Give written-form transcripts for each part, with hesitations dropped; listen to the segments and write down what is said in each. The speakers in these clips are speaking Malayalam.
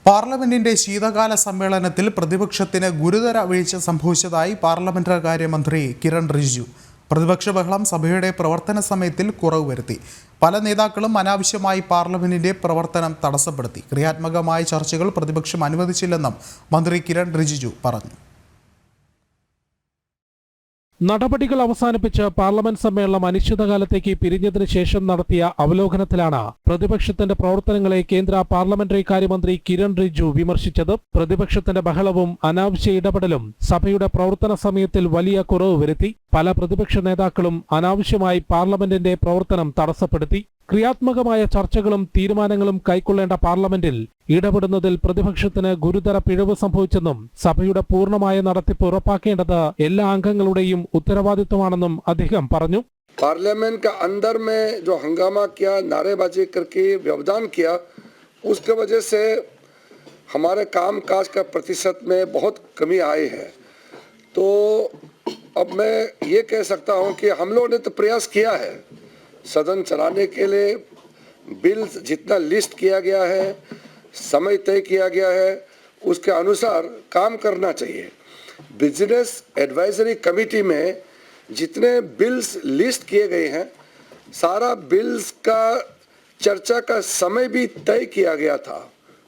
പാർലമെന്റിന്റെ ശീതകാല സമ്മേളനത്തിൽ പ്രതിപക്ഷത്തിന് ഗുരുതര വീഴ്ച സംഭവിച്ചതായി പാർലമെന്ററി കാര്യമന്ത്രി കിരൺ റിജിജു. പ്രതിപക്ഷ ബഹളം സഭയുടെ പ്രവർത്തന സമയത്തിൽ കുറവ് വരുത്തി. പല നേതാക്കളും അനാവശ്യമായി പാർലമെന്റിന്റെ പ്രവർത്തനം തടസ്സപ്പെടുത്തി. ക്രിയാത്മകമായ ചർച്ചകൾ പ്രതിപക്ഷം അനുവദിച്ചില്ലെന്നും മന്ത്രി കിരൺ റിജിജു പറഞ്ഞു. നടപടികൾ അവസാനിപ്പിച്ച് പാർലമെന്റ് സമ്മേളനം അനിശ്ചിതകാലത്തേക്ക് പിരിഞ്ഞതിനു ശേഷം നടത്തിയ അവലോകനത്തിലാണ് പ്രതിപക്ഷത്തിന്റെ പ്രവർത്തനങ്ങളെ കേന്ദ്ര പാർലമെന്ററി കാര്യമന്ത്രി കിരൺ റിജിജു വിമർശിച്ചത്. പ്രതിപക്ഷത്തിന്റെ ബഹളവും അനാവശ്യ ഇടപെടലും സഭയുടെ പ്രവർത്തന സമയത്തിൽ വലിയ കുറവ് വരുത്തി. പല പ്രതിപക്ഷ നേതാക്കളും അനാവശ്യമായി പാർലമെന്റിന്റെ പ്രവർത്തനം തടസ്സപ്പെടുത്തി. ക്രിയാത്മകമായ ചർച്ചകളും തീരുമാനങ്ങളും കൈക്കൊള്ളേണ്ട പാർലമെന്റിൽ ഇടപെടുന്നതിൽ പ്രതിപക്ഷത്തിന് ഗുരുതര പിഴവ് സംഭവിച്ചെന്നും സഭയുടെ പൂർണ്ണമായ നടത്തിപ്പ് ഉറപ്പാക്കേണ്ടത് എല്ലാ അംഗങ്ങളുടെയും ഉത്തരവാദിത്വമാണെന്നും അദ്ദേഹം പറഞ്ഞു. पार्लियामेंट का अंदर में जो हंगामा किया, नारेबाजी करके व्यवधान किया, उसके वजह से हमारे कामकाज का प्रतिशत में बहुत कमी आई है। तो अब मैं ये कह सकता हूँ कि हम लोगों ने तो प्रयास किया है सदन चलाने के लिए। बिल जितना लिस्ट किया गया है, समय तय किया गया है, उसके अनुसार काम करना चाहिए। बिजनेस एडवाइजरी कमेटी में जितने बिल्स लिस्ट किए गए हैं, सारा बिल्स का चर्चा का समय भी तय किया गया था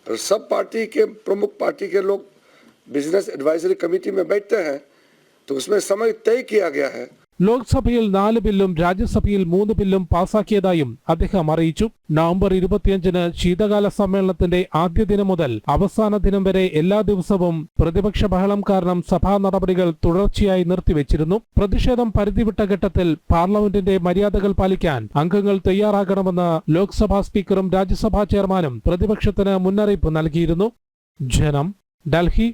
और सब पार्टी के प्रमुख पार्टी के लोग बिजनेस एडवाइजरी कमेटी में बैठते हैं, तो उसमें समय तय किया गया है। ലോക്സഭയിൽ 4 ബില്ലും രാജ്യസഭയിൽ 3 ബില്ലും പാസാക്കിയതായും അദ്ദേഹം അറിയിച്ചു. നവംബർ 25-ന് ശീതകാല സമ്മേളനത്തിന്റെ ആദ്യ ദിനം മുതൽ അവസാന ദിനം വരെ എല്ലാ ദിവസവും പ്രതിപക്ഷ ബഹളം കാരണം സഭാ നടപടികൾ തുടർച്ചയായി നിർത്തിവെച്ചിരുന്നു. പ്രതിഷേധം പരിധിവിട്ട ഘട്ടത്തിൽ പാർലമെന്റിന്റെ മര്യാദകൾ പാലിക്കാൻ അംഗങ്ങൾ തയ്യാറാകണമെന്ന് ലോക്സഭാ സ്പീക്കറും രാജ്യസഭാ ചെയർമാനും പ്രതിപക്ഷത്തിന് മുന്നറിയിപ്പ് നൽകിയിരുന്നു. ജനം, ഡൽഹി.